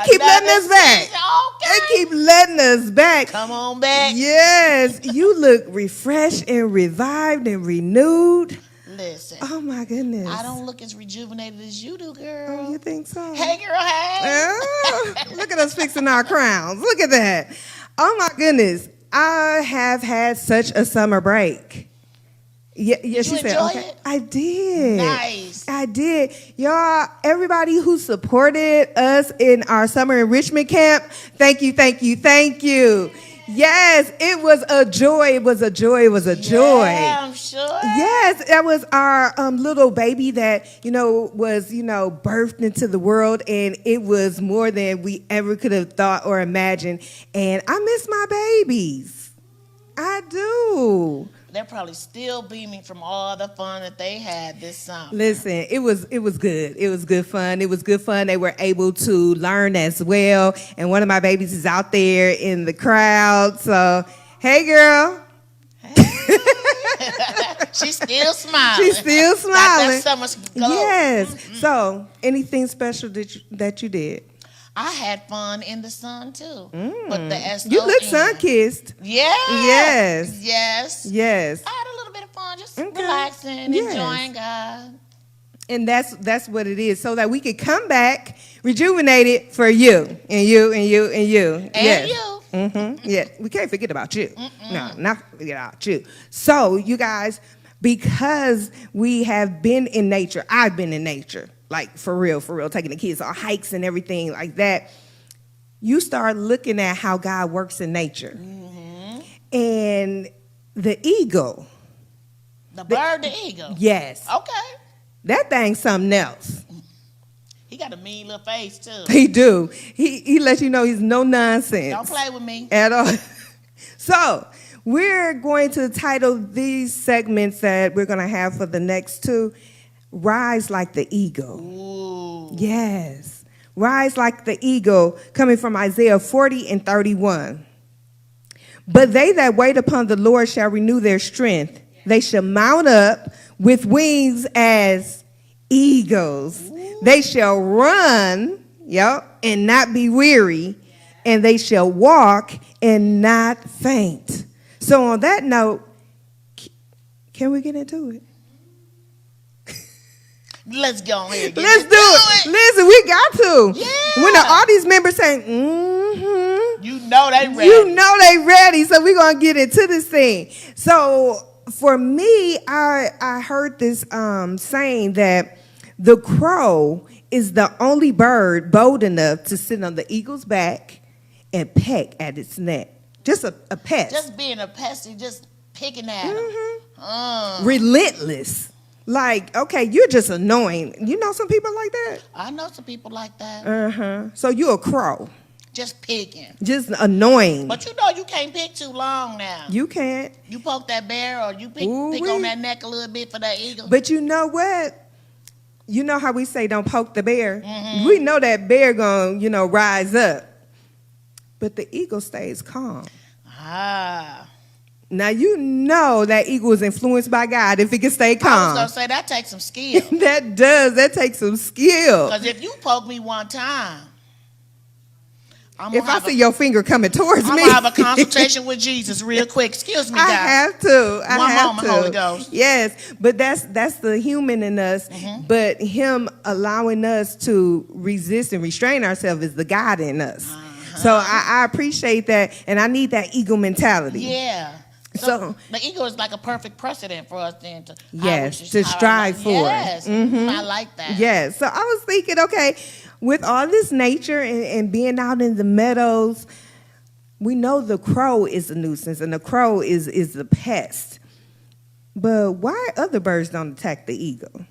keep letting us back. Okay. They keep letting us back. Come on back. Yes, you look refreshed and revived and renewed. Listen. Oh my goodness. I don't look as rejuvenated as you do, girl. Oh, you think so? Hey, girl, hey. Look at us fixing our crowns. Look at that. Oh my goodness. I have had such a summer break. Yeah, Did she you said, enjoy okay. it? I did. Nice. I did. Y'all, everybody who supported us in our summer enrichment camp, thank you, thank you, thank you. Yes, it was a joy. It was a joy. It was a joy. Yeah, I'm sure. Yes, that was our little baby that, was, birthed into the world, and it was more than we ever could have thought or imagined. And I miss my babies. I do. They're probably still beaming from all the fun that they had this summer. Listen, it was good. It was good fun. It was good fun. They were able to learn as well. And one of my babies is out there in the crowd. So, hey, girl. She's still smiling. She's still smiling. Got that summer glow. Yes. Mm-hmm. So, anything special that you did? I had fun in the sun too. But the S-O-N. You look sun-kissed. Yeah. Yes. Yes. Yes. I had a little bit of fun, just Okay. relaxing, Yes. enjoying God. And that's what it is, so that we could come back rejuvenated for you and you and you and you. And yes. you. Mm-hmm. Yeah, we can't forget about you. No, not forget about you. So, you guys, because we have been in nature, I've been in nature, like for real, taking the kids on hikes and everything like that. You start looking at how God works in nature. Mm-hmm. And the eagle. The bird, the eagle. Yes. Okay. That thing's something else. He got a mean little face too. He do. He lets you know he's no nonsense. Don't play with me. At all. So, we're going to title these segments that we're going to have for the next two, Rise Like the Eagle. Ooh. Yes. Rise like the eagle, coming from Isaiah 40 and 31. But they that wait upon the Lord shall renew their strength. They shall mount up with wings as eagles. Ooh. They shall run, and not be weary, and they shall walk and not faint. So on that note, can we get into it? Let's go ahead. Let's do it. Listen, we got to. Yeah. When the audience members say, mm-hmm. You know they ready. You know they ready. So we're going to get into this thing. So for me, I heard this saying that the crow is the only bird bold enough to sit on the eagle's back and peck at its neck. Just a pest. Just being a pesty, just picking at him. Mm-hmm. Relentless. Like, okay, you're just annoying. You know some people like that? I know some people like that. Uh-huh. So you're a crow. Just picking. Just annoying. But you know you can't pick too long now. You can't. You poke that bear or you pick on that neck a little bit for that eagle. But you know what? You know how we say don't poke the bear? Mm-hmm. We know that bear gonna, rise up. But the eagle stays calm. Ah. Now you know that eagle is influenced by God if it can stay calm. I was going to say that takes some skill. That takes some skill. Because if you poke me one time, if I see your finger coming towards me, I'm going to have a consultation with Jesus real quick. Excuse me, God. I have to. One moment, Holy Ghost. Yes, but that's the human in us. Mm-hmm. But him allowing us to resist and restrain ourselves is the God in us. Uh-huh. So I appreciate that, and I need that eagle mentality. Yeah. So the eagle is like a perfect precedent for us then to strive for. Yes, mm-hmm. I like that. Yes. So I was thinking, okay, with all this nature and being out in the meadows, we know the crow is a nuisance and the crow is the pest. But why other birds don't attack the eagle?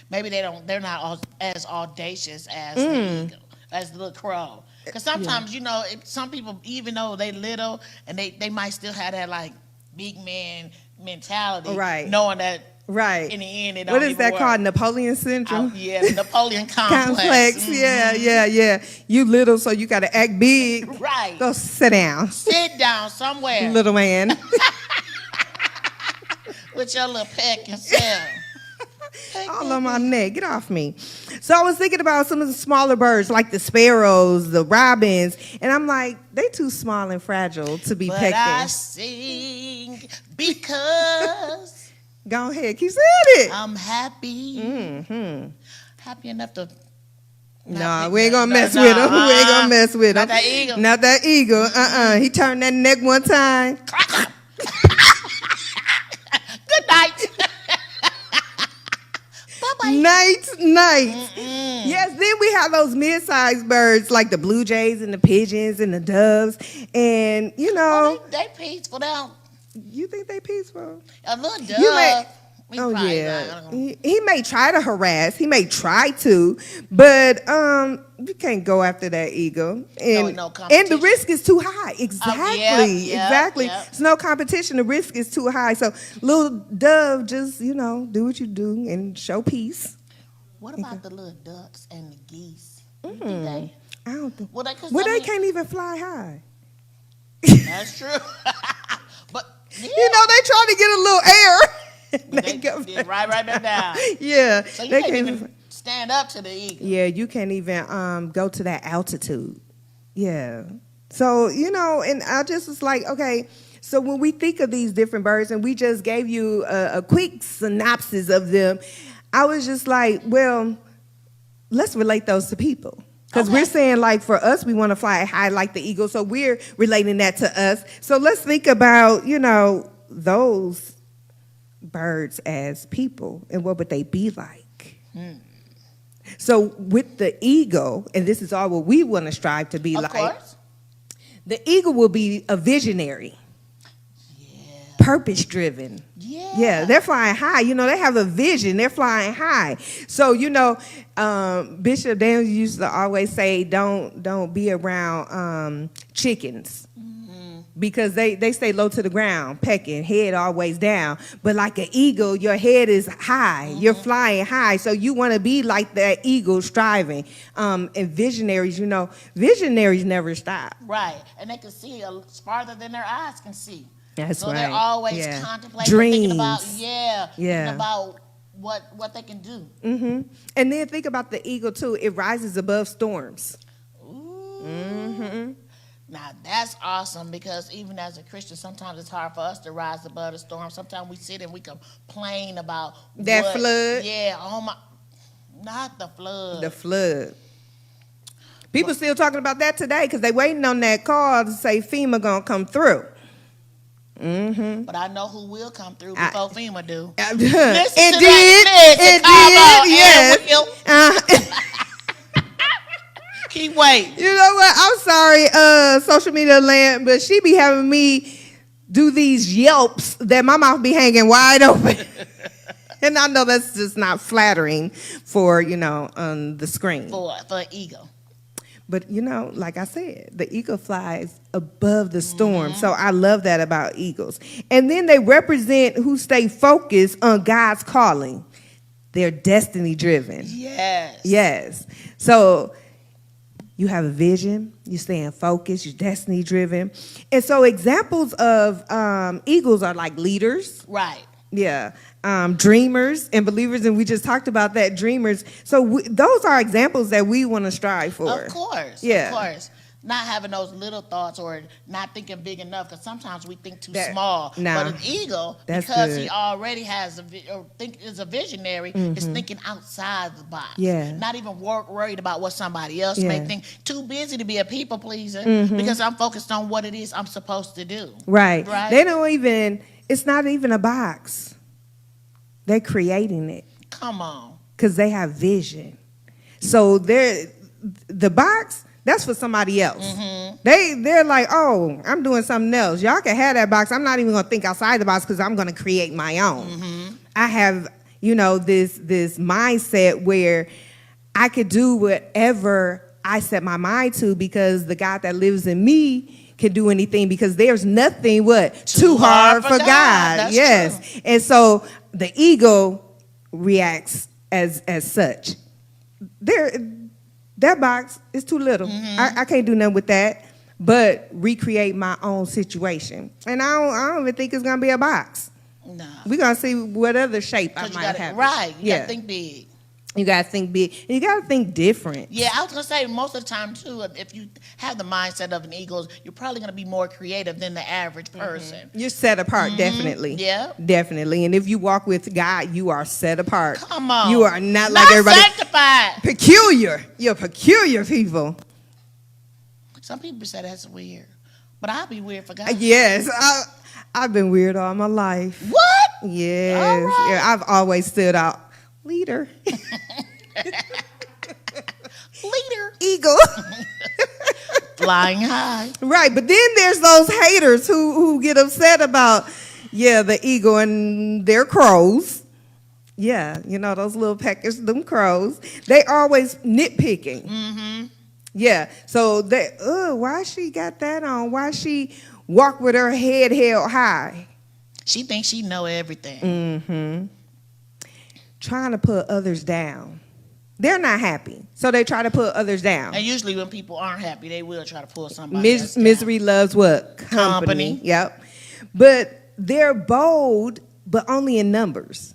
Maybe they're not as audacious as the eagle, as the crow. Because sometimes, some people, even though they little and they might still have that like big man mentality, right? Knowing that right in the end it don't What is that work. Called? Napoleon syndrome? Yeah, the Napoleon complex. Mm-hmm. Yeah. You little, so you got to act big. Right. Go sit down. Sit down somewhere, little man. with your little peck and self. All on my neck. Get off me. So I was thinking about some of the smaller birds, like the sparrows, the robins, and I'm like, they too small and fragile to be But pecking. I sing because Go ahead, keep saying it. I'm happy. Mm-hmm. Happy enough to. Nah, we ain't gonna mess with him. We ain't gonna mess with him. Not that eagle. Not that eagle. He turned that neck one time. Good night. Bye-bye. Night. Yes, then we have those mid-sized birds like the blue jays and the pigeons and the doves. And, you know, They peaceful down. you think they peaceful? A little dove. You may- We Oh, probably yeah. not gonna- He may try to harass. He may try to. But you can't go after that eagle. And, No and the competition. risk is too high. Exactly. Exactly. yeah. It's no competition. The risk is too high. So little dove, just, you know, do what you do and show peace. What about the little ducks and the geese? You think they? I don't think. Well, 'cause Well, I they mean, can't even fly high. That's true. But yeah, You know, they try to get a little air. they did right back down. Yeah. So you they can't even stand up to the eagle. Yeah, you can't even go to that altitude. Yeah. So, you know, and I just was like, okay, so when we think of these different birds, and we just gave you a quick synopsis of them, I was just like, well, let's relate those to people. Because Okay. we're saying, like, for us, we want to fly high like the eagle, so we're relating that to us. So let's think about, you know, those birds as people, and what would they be like? So with the eagle, and this is all what we want to strive to be Of like, course. the eagle will be a visionary, Yeah. purpose-driven. Yeah, they're flying high. You know, they have a vision. They're flying high. So, you know, Bishop Daniels used to always say, don't be around chickens. Because they stay low to the ground, pecking, head always down. But like an eagle, your head is high. You're flying high. So you want to be like that eagle, striving. And visionaries, you know, visionaries never stop. Right. And they can see farther than their eyes can see. That's so right. they're always Yeah. contemplating, Dreams. thinking about, Yeah. thinking about what they can do. Hmm. And then think about the eagle, too. It rises above storms. Ooh. Hmm. Now that's awesome, because even as a Christian, sometimes it's hard for us to rise above the storm. Sometimes we sit and we complain about That flood? Yeah, oh my, not the flood. The flood. People still talking about that today because they waiting on that call to say FEMA going to come through. Mm-hmm. But I know who will come through before FEMA do. It Listen to did. that It Liz, did. and Carl, Yes. and keep waiting. You know what? I'm sorry, social media land, but she be having me do these yelps that my mouth be hanging wide open. And I know that's just not flattering for, you know, on the screen. For ego. But, you know, like I said, the eagle flies above the storm. So I love that about eagles. And then they represent who stay focused on God's calling. They're destiny driven. Yes. Yes. So you have a vision, you stay focused, you're destiny driven. And so examples of eagles are like leaders. Right. Yeah. Dreamers and believers, and we just talked about that, dreamers. So those are examples that we want to strive for. Of course. Yeah. Of course. Not having those little thoughts or not thinking big enough, because sometimes we think too That- small. nah. But an eagle, That's because he good. already has is a visionary, is thinking outside the box. Yeah. Not even worried about what somebody else may Yeah. think. Too busy to be a people pleaser, because I'm focused on what it is I'm supposed to do. Right. Right. They don't even, it's not even a box. They're creating it Come on. because they have vision. So the box, that's for somebody else. They're like, oh, I'm doing something else. Y'all can have that box. I'm not even going to think outside the box because I'm going to create my own. I have, you know, this mindset where I could do whatever I set my mind to, because the God that lives in me can do anything, because there's nothing too hard for God. That's Yes. true. And so the ego reacts as such. That box is too little. I can't do nothing with that but recreate my own situation. And I don't even think it's going to be a box. No. We're going to see what other shape I 'Cause you might gotta, have. right. You Yeah. gotta think big. You got to think big. And you got to think different. Yeah, I was gonna say most of the time too, if you have the mindset of an eagle, you're probably gonna be more creative than the average person. You're set apart, definitely. Yeah. Definitely. And if you walk with God, you are set apart. Come on. You are not like everybody. Sanctified. Peculiar. You're peculiar people. Some people say that's weird, but I'll be weird for God. Yes. I've been weird all my life. What? Yes. All right. Yeah, I've always stood out. Leader. Leader. Eagle. Flying high. Right. But then there's those haters who get upset about, the eagle and their crows. Yeah. You know, those little peckers, them crows. They always nitpicking. Mm-hmm. Yeah. So why she got that on? Why she walk with her head held high? She thinks she know everything. Mm-hmm. Trying to put others down. They're not happy, so they try to put others down. And usually when people aren't happy, they will try to pull somebody else down. Misery loves what? Company. Yep. But they're bold, but only in numbers.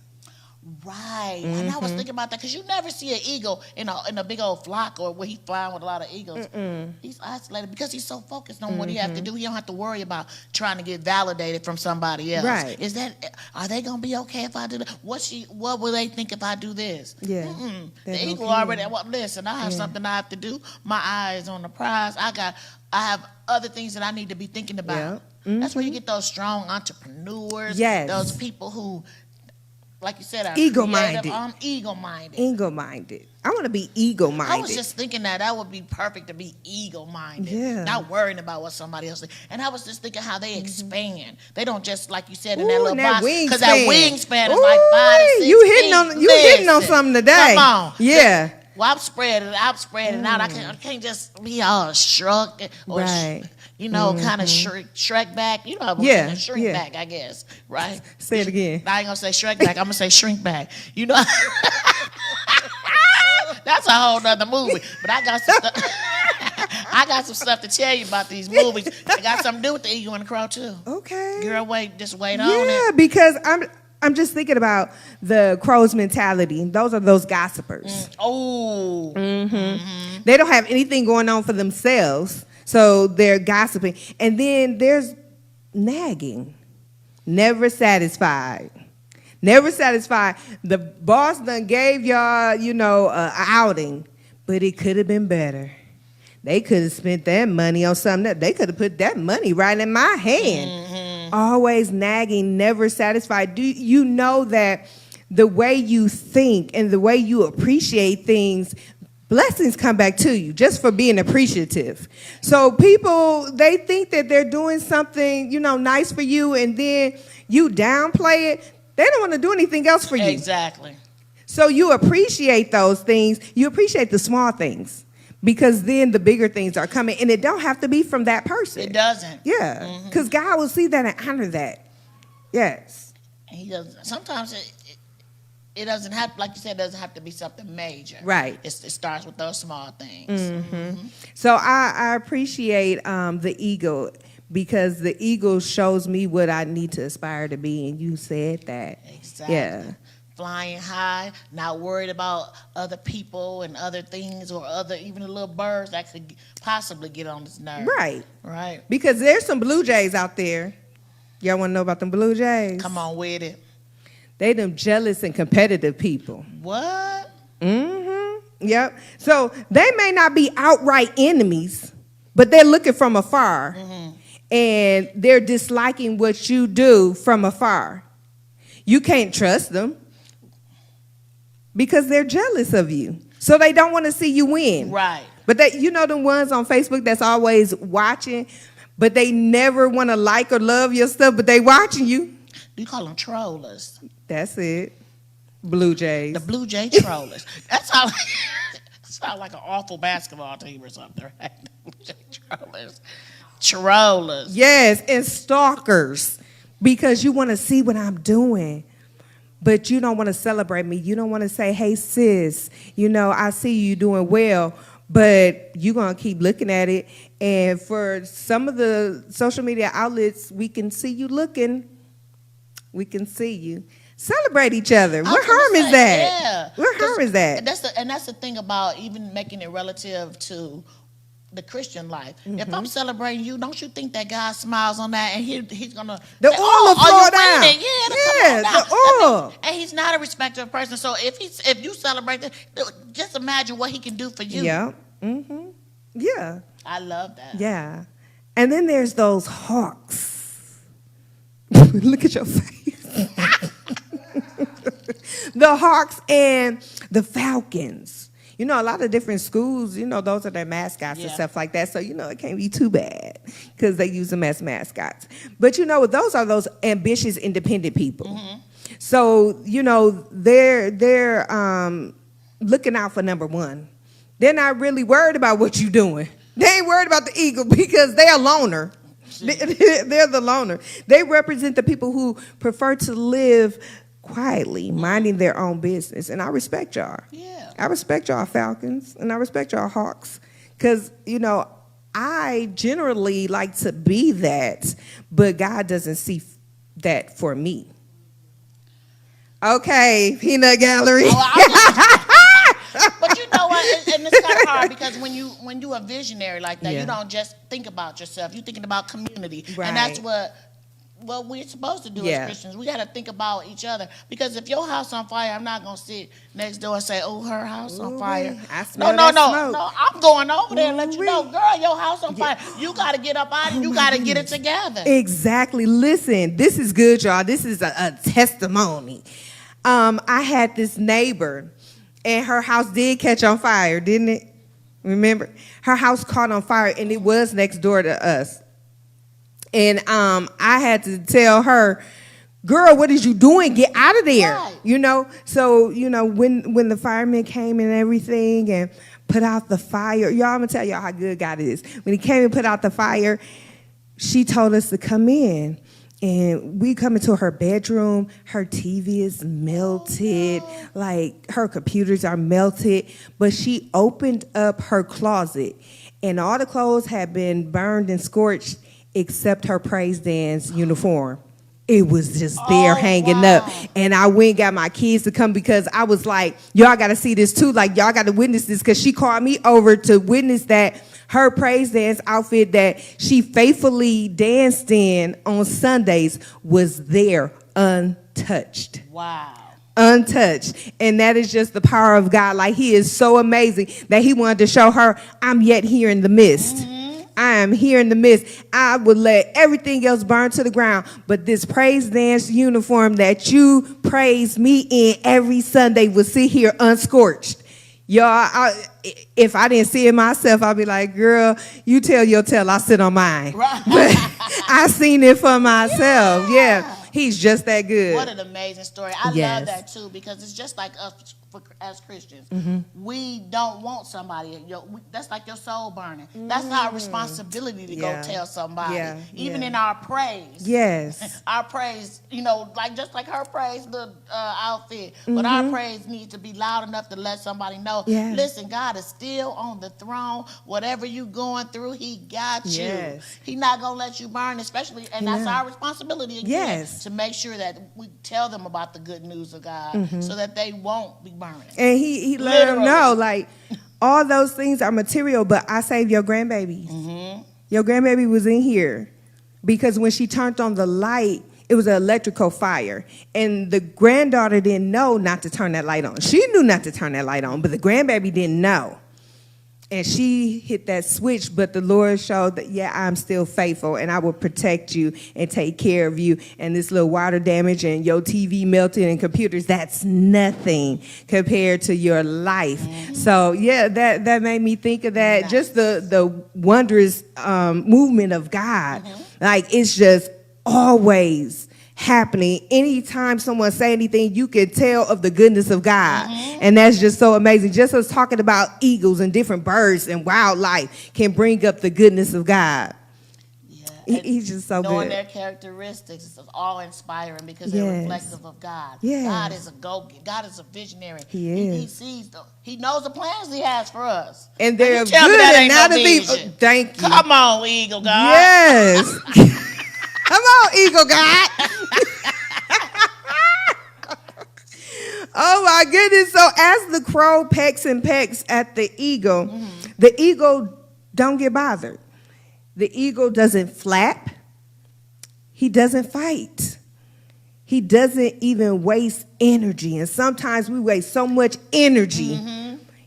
Right. And I was thinking about that because you never see an eagle in a big old flock or where he's flying with a lot of eagles. He's isolated because he's so focused on what he has to do. He don't have to worry about trying to get validated from somebody else. Right. Are they gonna be okay if I do that? What will they think if I do this? Yeah. The eagle already. Well, listen, I have something I have to do. My eye is on the prize. I have other things that I need to be thinking about. Yeah. That's where you get those strong entrepreneurs. Yes. Those people who, like you said, are Ego-minded. creative. I'm ego-minded. Ego-minded. I want to be ego-minded. I was just thinking that would be perfect to be ego-minded. Yeah. Not worrying about what somebody else thinks. And I was just thinking how they expand. They don't just, like you said, in that little box. Because that wingspan is like 5 to 6 you feet. hitting on something today. Come on. Yeah. Well, I'm spreading out. I can't just be all shrunk or Right. kind of shrek back. You know how Yeah, shrink yeah. back, I guess, right? Say it again. I ain't gonna say shrek back. I'm gonna say shrink back. You know, that's a whole nother movie. But I got some stuff. I got some stuff to tell you about these movies. It got something to do with the Eagle and the Crow too. Okay. Girl, wait on it. Yeah, because I'm just thinking about the crow's mentality. Those are those gossipers. Oh. Mm-hmm. They don't have anything going on for themselves, so they're gossiping. And then there's nagging. Never satisfied. Never satisfied. The boss done gave y'all, an outing, but it could have been better. They could have spent that money on something that they could have put that money right in my hand. Mm-hmm. Always nagging, never satisfied. Do you know that the way you think and the way you appreciate things, blessings come back to you just for being appreciative. So people, they think that they're doing something, nice for you, and then you downplay it. They don't want to do anything else for you. Exactly. So you appreciate those things. You appreciate the small things. Because then the bigger things are coming, and it don't have to be from that person. It doesn't. Yeah, because God will see that and honor that. Yes. And He doesn't. Sometimes it doesn't have, like you said, it doesn't have to be something major. Right. It starts with those small things. Mm-hmm. So I appreciate the eagle, because the eagle shows me what I need to aspire to be, and you said that. Exactly. Yeah. Flying high, not worried about other people and other things or even the little birds that could possibly get on his nerve. Right. Right. Because there's some blue jays out there. Y'all want to know about them blue jays? Come on with it. They them jealous and competitive people. What? Mm-hmm. Yep. So they may not be outright enemies, but they're looking from afar. Mm-hmm. And they're disliking what you do from afar. You can't trust them because they're jealous of you. So they don't want to see you win. Right. But they, the ones on Facebook that's always watching, but they never want to like or love your stuff, but they watching you. You call them trollers. That's it. Blue Jays. The Blue Jay trollers. That sounds like an awful basketball team or something, right? Blue Jay trollers. Trollers. Yes, and stalkers, because you want to see what I'm doing. But you don't want to celebrate me. You don't want to say, hey, sis, I see you doing well. But you're going to keep looking at it. And for some of the social media outlets, we can see you looking We can see you. Celebrate each other. I What was gonna harm is say, that? Yeah. What harm is that? That's the thing about even making it relative to the Christian life. If Mm-hmm. I'm celebrating you, don't you think that God smiles on that and he's gonna The say, oil oh, will are flow you down. winning? Yeah, Yeah, come on the down. That oil. means- and he's not a respecter of person. So if you celebrate that, just imagine what he can do for you. Yeah. Yeah. I love that. Yeah. And then there's those hawks. Look at your face. The hawks and the falcons. You know, a lot of different schools, you know, those are their mascots and Yeah. stuff like that. So, you know, it can't be too bad because they use them as mascots. But, you know, those are those ambitious, independent people. So, you know, they're looking out for number one. They're not really worried about what you're doing. They ain't worried about the eagle because they're a loner. They're the loner. They represent the people who prefer to live quietly, minding their own business. And I respect y'all. Yeah. I respect y'all falcons and I respect y'all hawks. Because, you know, I generally like to be that, but God doesn't see that for me. Okay, peanut gallery. But you know what? And it's kind of hard because when you a visionary like that, Yeah. you don't just think about yourself. You're thinking about community, Right. and that's what we're supposed to do Yeah. as Christians. We got to think about each other because if your house on fire, I'm not gonna sit next door and say, "Oh, her house on fire." I smell No. that smoke. No. I'm going over there and let you know, Ooh-wee. girl, your house on fire. You got to get up out and you got to get it together. Exactly. Listen, this is good, y'all. This is a testimony. I had this neighbor, and her house did catch on fire, didn't it? Remember? Her house caught on fire, and it was next door to us. And I had to tell her, girl, what is you doing? Get out of there. Right. You know? So, you know, when the firemen came and everything and put out the fire, y'all, I'm going to tell y'all how good God is. When he came and put out the fire, she told us to come in. And we come into her bedroom. Her TV is melted. Like, her computers are melted. But she opened up her closet, and all the clothes had been burned and scorched except her praise dance uniform. It was just there hanging up. And I went and got my kids to come because I was like, y'all got to see this too. Like, y'all got to witness this because she called me over to witness that her praise dance outfit that she faithfully danced in on Sundays was there untouched. Wow. Untouched. And that is just the power of God. Like, he is so amazing that he wanted to show her, I'm yet here in the midst. I am here in the midst. I would let everything else burn to the ground, but this praise dance uniform that you praise me in every Sunday will sit here unscorched. Y'all, if I didn't see it myself, I'd be like, girl, you tell your tale, I sit on mine. Right. But I seen it for myself. Yeah. He's just that good. What an amazing story. I Yes. love that too because it's just like us as Christians. Mm-hmm. We don't want somebody, that's like your soul burning. That's our responsibility to Yeah. go tell somebody. Yeah. Even Yeah. in our praise. Yes. Our praise, you know, like just like her praise, the outfit, but our praise needs to be loud enough to let somebody know, Yeah. listen, God is still on the throne. Whatever you going through, he got you. Yes. He not going to let you burn, especially, and that's Yeah. our responsibility again, Yes. to make sure that we tell them about the good news of God so that they won't be burning. And he let them Literally. know, like, all those things are material, but I saved your grandbabies. Your grandbaby was in here because when she turned on the light, it was an electrical fire. And the granddaughter didn't know not to turn that light on. She knew not to turn that light on, but the grandbaby didn't know. And she hit that switch, but the Lord showed that, yeah, I'm still faithful, and I will protect you and take care of you. And this little water damage and your TV melting and computers, that's nothing compared to your life. So, yeah, that made me think of that, just the wondrous movement of God. Like, it's just always happening. Anytime someone say anything, you can tell of the goodness of God. And that's just so amazing. Just us talking about eagles and different birds and wildlife can bring up the goodness of God. Yeah. He's just so Knowing good. their characteristics is all inspiring because Yes. they're reflective of God. Yes. God is a go-getter. God is a visionary. He He is. sees he knows the plans he has for us. And they're you tell me good that and ain't not no of evil. vision. Thank you. Come on, Eagle God. Yes. Come on, Eagle God. Oh my goodness. So as the crow pecks and pecks at the eagle don't get bothered. The eagle doesn't flap. He doesn't fight. He doesn't even waste energy. And sometimes we waste so much energy,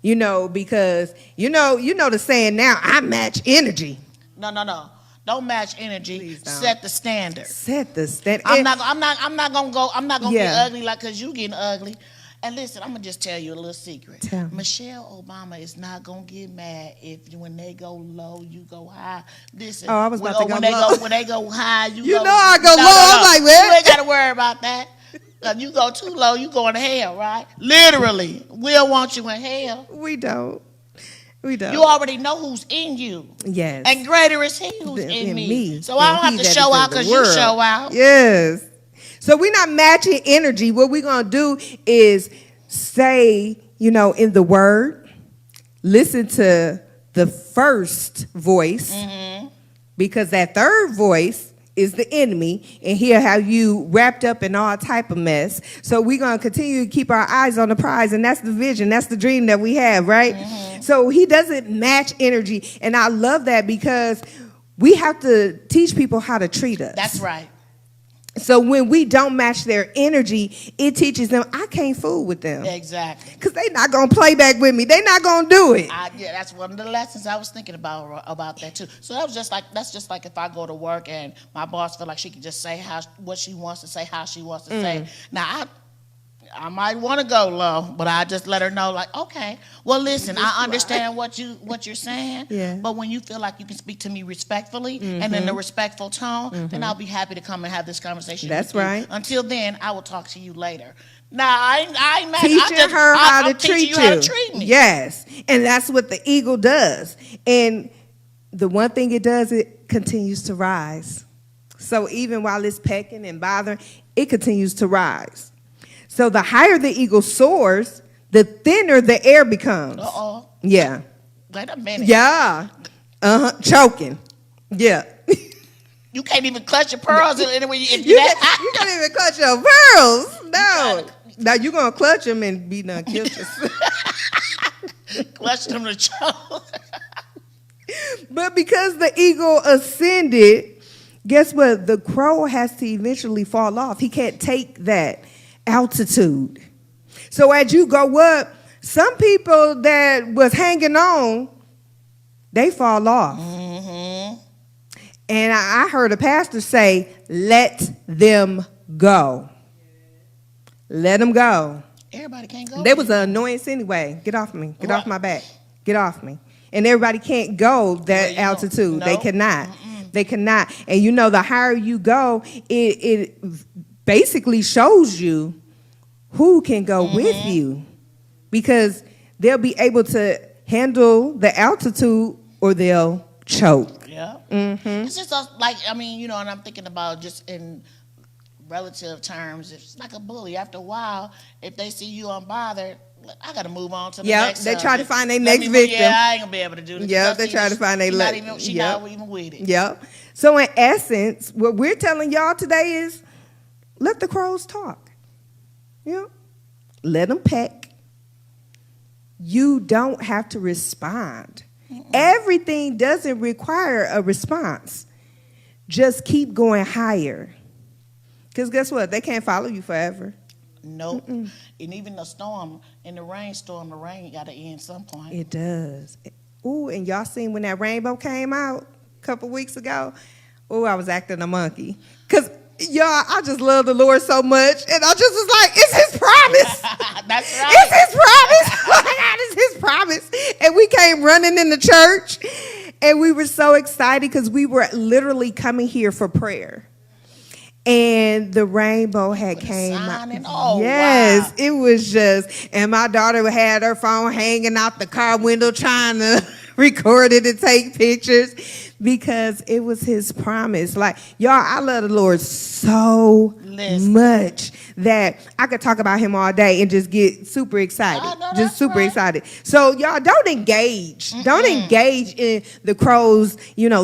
because you know the saying now, I match energy. No. Don't match energy. Please don't. Set the standard. Set the standard. I'm not gonna Yeah. get ugly like cause you getting ugly. And listen, I'm gonna just tell you a little secret. Tell me. Michelle Obama is not gonna get mad if when they go low, you go high. Listen, Oh, I was about to go when they low. when they go high, you You go. know I go No, low. I'm like, man. You ain't gotta worry about that. You go too low, you going to hell, right? Literally, we'll want you in hell. We don't. You already know who's in you. Yes. And greater is he who's in me. So I don't have to show out because you show out. Yes. So we're not matching energy. What we're going to do is say, in the word, listen to the first voice, because that third voice is the enemy, and he'll have you wrapped up in all type of mess. So we're going to continue to keep our eyes on the prize, and that's the vision, that's the dream that we have, right? So he doesn't match energy, and I love that because we have to teach people how to treat us. That's right. So when we don't match their energy, it teaches them, I can't fool with them. Exactly. Because they're not going to play back with me. They're not going to do it. That's one of the lessons I was thinking about that too. So that's just like if I go to work and my boss feel like she can just say what she wants to say, how she wants to say. Now I might want to go low, but I just let her know, like, okay, well, listen, I understand what you're saying, Yeah. but when you feel like you can speak to me respectfully and in a respectful tone, then I'll be happy to come and have this conversation. That's with you. right. Until then, I will talk to you later. Now, I ain't mad. Teaching her how to I'm teaching treat you. How to treat me. Yes. And that's what the eagle does. And the one thing it does, it continues to rise. So even while it's pecking and bothering, it continues to rise. So the higher the eagle soars, the thinner the air becomes. Uh-oh. Yeah. Wait a minute. Yeah. Choking. Yeah. You can't even clutch your pearls if You can't even clutch your pearls. No. Now you're going to clutch them and be done killed yourself. clutch them to choke. But because the eagle ascended, guess what? The crow has to eventually fall off. He can't take that altitude. So as you go up, some people that was hanging on, they fall off. And I heard a pastor say, let them go. Let them go. Everybody can't go. They was an annoyance anyway. Get off me. Get off my back. Get off me. And everybody can't go that altitude. No. They cannot. They cannot. And the higher you go, it basically shows you who can go with you. Because they'll be able to handle the altitude or they'll choke. Yeah. It's just and I'm thinking about just in relative terms, it's like a bully. After a while, if they see you unbothered, I got to move on to the next. They try to subject. find their next victim. Yeah, I ain't gonna be able to do this. Yeah, they try to find their She's not even with it. Yep. So in essence, what we're telling y'all today is, let the crows talk. Let them peck. You don't have to respond. Everything doesn't require a response. Just keep going higher. Because guess what? They can't follow you forever. Nope. And even in the rainstorm, the rain got to end some point. It does. Ooh, and y'all seen when that rainbow came out a couple weeks ago? Ooh, I was acting a monkey. Because, y'all, I just love the Lord so much. And I just was like, it's his promise. That's right. It's his promise. Oh, my God, it's his promise. And we came running in the church. And we were so excited because we were literally coming here for prayer. And the rainbow had came out. Yes, wow. It was just, and my daughter had her phone hanging out the car window trying to record it and take pictures because it was his promise. Like, y'all, I love the Lord so much that I could talk about him all day and just get super excited. Just super excited. So y'all don't engage. Don't engage in the crows,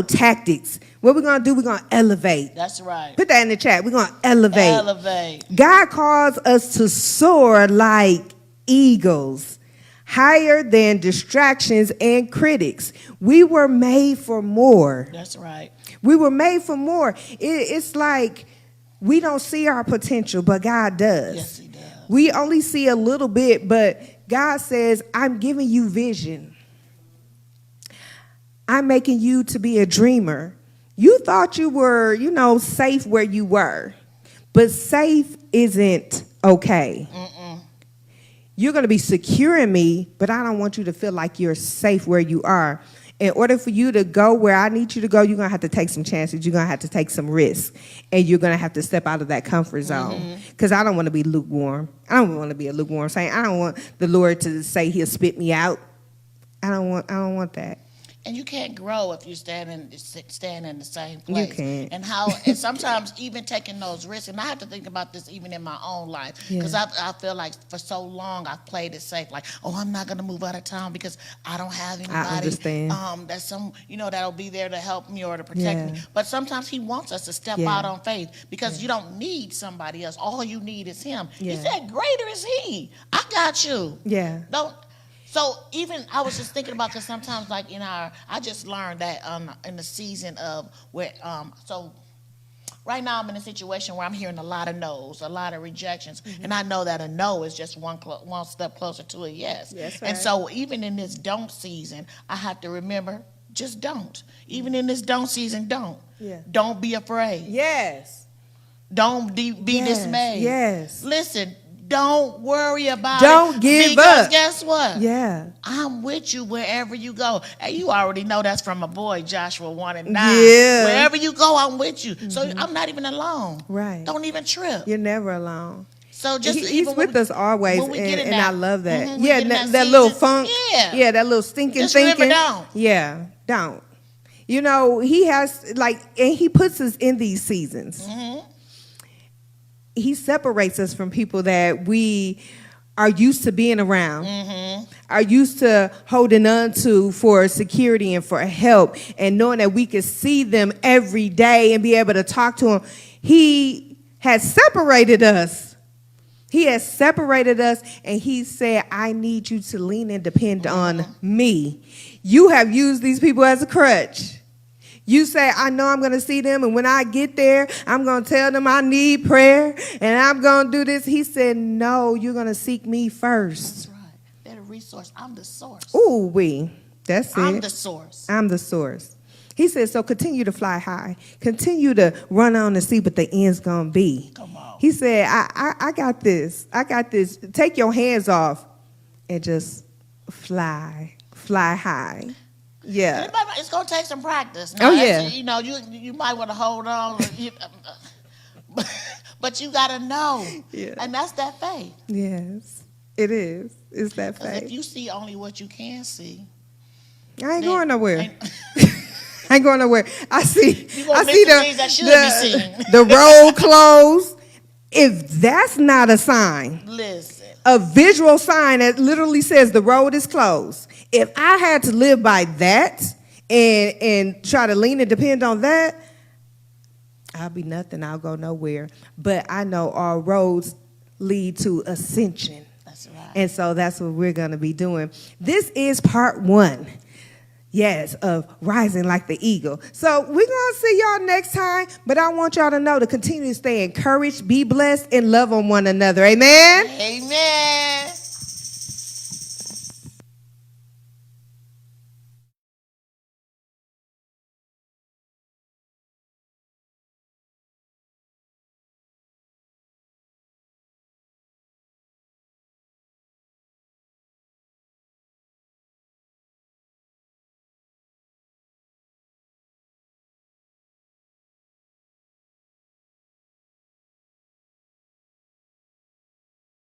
tactics. What we're going to do, we're going to elevate. That's right. Put that in the chat. We're going to elevate. Elevate. God calls us to soar like eagles, higher than distractions and critics. We were made for more. That's right. We were made for more. It's like we don't see our potential, but God does. Yes, he does. We only see a little bit, but God says, I'm giving you vision. I'm making you to be a dreamer. You thought you were, safe where you were, but safe isn't okay. You're going to be secure in me, but I don't want you to feel like you're safe where you are. In order for you to go where I need you to go, you're going to have to take some chances. You're going to have to take some risks. And you're going to have to step out of that comfort zone. Because I don't want to be lukewarm. I don't want to be a lukewarm saint. I don't want the Lord to say he'll spit me out. I don't want that. And you can't grow if you stand in the same place. You can't. And sometimes even taking those risks, and I have to think about this even in my own life, because I feel like for so long I've played it safe, like, oh, I'm not going to move out of town because I don't have anybody. I understand. That's that'll be there to help me or to protect me. But sometimes he wants us to step out on faith, because you don't need somebody else. All you need is him. He said, greater is he. I got you. Yeah. So even I was just thinking about, because sometimes like I just learned that in the season of where so right now I'm in a situation where I'm hearing a lot of no's, a lot of rejections, and I know that a no is just one step closer to a yes. Yes, right. And so even in this don't season, I have to remember, just don't. Even in this don't season, don't. Yeah. Don't be afraid. Yes. Don't be dismayed. Yes. Listen. Don't worry about Don't it. give because up. Guess what? Yeah. I'm with you wherever you go. And you already know that's from my boy, Joshua 1:9. Yeah. Wherever you go, I'm with you. So I'm not even alone. Right. Don't even trip. You're never alone. So just He's even with us always, when we get in and that- I love that. Mhm, we Yeah, get in that little season. funk. Yeah. That little stinking Just thinking. remember, don't. Yeah, don't. He has and he puts us in these seasons. He separates us from people that we are used to being around, are used to holding on to for security and for help, and knowing that we can see them every day and be able to talk to them. He has separated us. He has separated us, and he said, I need you to lean and depend on me. You have used these people as a crutch. You say, I know I'm going to see them, and when I get there, I'm going to tell them I need prayer, and I'm going to do this. He said, no, you're going to seek me first. That's right. They're the resource. I'm the source. Ooh, that's it. I'm the source. I'm the source. He said, so continue to fly high. Continue to run on and see what the end's going to be. Come on. He said, I got this. I got this. Take your hands off and just fly high. Yeah. It's going to take some practice. Oh, yeah. You might want to hold on. But you got to know. Yeah. And that's that faith. Yes, it is. It's that Because faith. if you see only what you can see. I ain't going nowhere. ain't- I ain't going nowhere. I see. You gonna I miss see the things that should be seen. the road closed. If that's not a sign, Listen. a visual sign that literally says the road is closed. If I had to live by that and try to lean and depend on that, I'll be nothing. I'll go nowhere. But I know all roads lead to ascension. That's right. And so that's what we're going to be doing. This is part 1. Yes, of rising like the eagle. So we're going to see y'all next time, but I want y'all to know to continue to stay encouraged, be blessed, and love on one another. Amen? Amen.